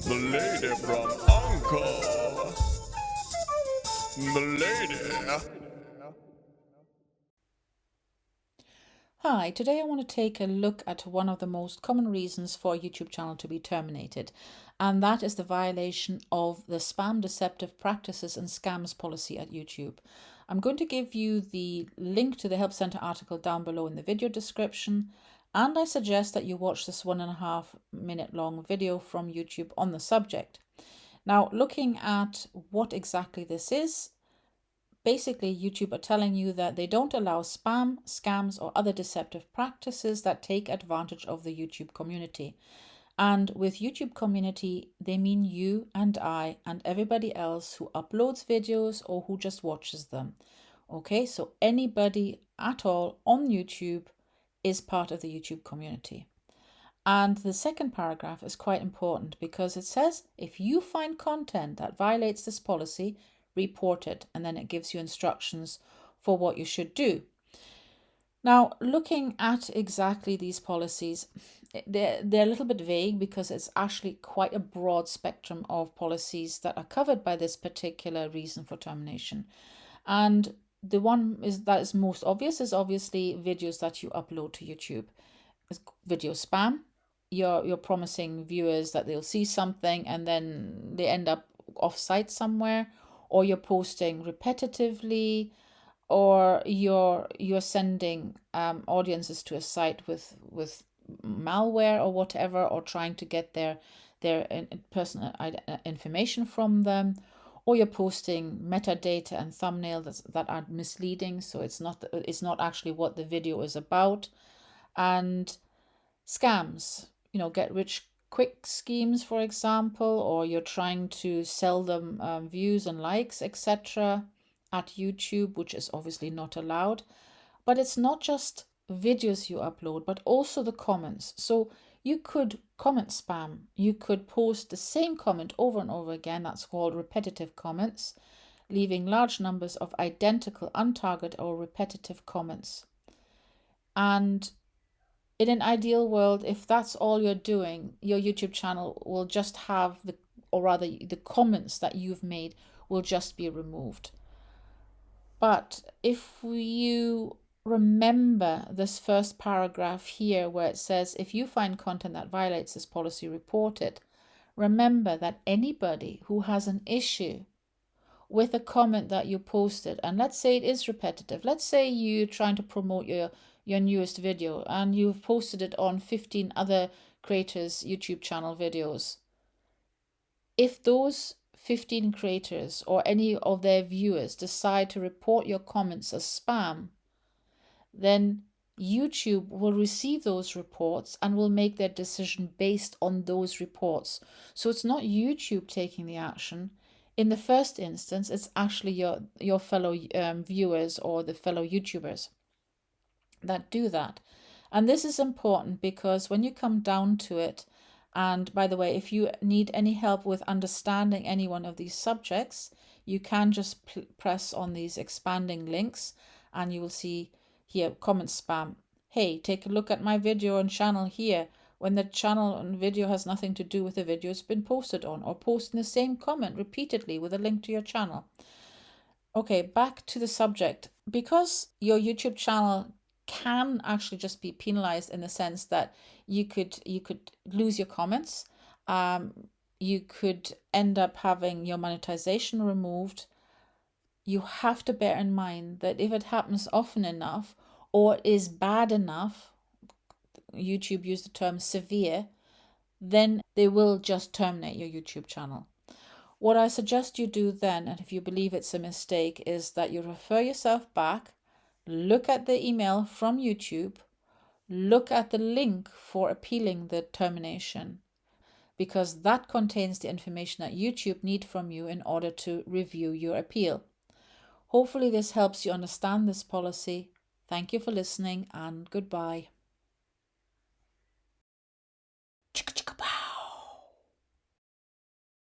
The lady from Uncle. The lady. Hi, today I want to take a look at one of the most common reasons for a YouTube channel to be terminated, and that is the violation of the spam, deceptive practices and scams policy at YouTube. I'm going to give you the link to the Help Center article down below in the video description, and I suggest that you watch this 1.5 minute long video from YouTube on the subject. Now, looking at what exactly this is, basically, YouTube are telling you that they don't allow spam, scams, or other deceptive practices that take advantage of the YouTube community. And with YouTube community, they mean you and I and everybody else who uploads videos or who just watches them. Okay, so anybody at all on YouTube is part of the YouTube community. And the second paragraph is quite important because it says if you find content that violates this policy, report it, and then it gives you instructions for what you should do. Now, looking at exactly these policies, they're a little bit vague because it's actually quite a broad spectrum of policies that are covered by this particular reason for termination. And the one that is most obvious is obviously videos that you upload to YouTube. It's video spam. You're promising viewers that they'll see something and then they end up off site somewhere, or you're posting repetitively, or you're sending audiences to a site with malware or whatever, or trying to get their personal information from them, or you're posting metadata and thumbnails that are misleading, so it's not actually what the video is about. And scams, get rich quick schemes, for example, or you're trying to sell them views and likes, etc., at YouTube, which is obviously not allowed. But it's not just videos you upload, but also the comments. So you could comment spam. You could post the same comment over and over again. That's called repetitive comments, leaving large numbers of identical, untargeted, or repetitive comments. And in an ideal world, if that's all you're doing, your YouTube channel will just have or rather, the comments that you've made will just be removed. But if you remember this first paragraph here where it says, if you find content that violates this policy, report it. Remember that anybody who has an issue with a comment that you posted, and let's say it is repetitive, let's say you're trying to promote your newest video and you've posted it on 15 other creators' YouTube channel videos. If those 15 creators or any of their viewers decide to report your comments as spam, then YouTube will receive those reports and will make their decision based on those reports. So it's not YouTube taking the action. In the first instance, it's actually your fellow viewers or the fellow YouTubers that do that. And this is important because when you come down to it, and by the way, if you need any help with understanding any one of these subjects, you can just press on these expanding links and you will see here comment spam. Hey, take a look at my video and channel here when the channel and video has nothing to do with the video it's been posted on, or posting the same comment repeatedly with a link to your channel. Okay, back to the subject. Because your YouTube channel can actually just be penalized in the sense that you could lose your comments, you could end up having your monetization removed. You have to bear in mind that if it happens often enough or is bad enough, YouTube used the term severe, then they will just terminate your YouTube channel. What I suggest you do then, and if you believe it's a mistake, is that you refer yourself back, look at the email from YouTube, look at the link for appealing the termination, because that contains the information that YouTube need from you in order to review your appeal. Hopefully this helps you understand this policy. Thank you for listening and goodbye.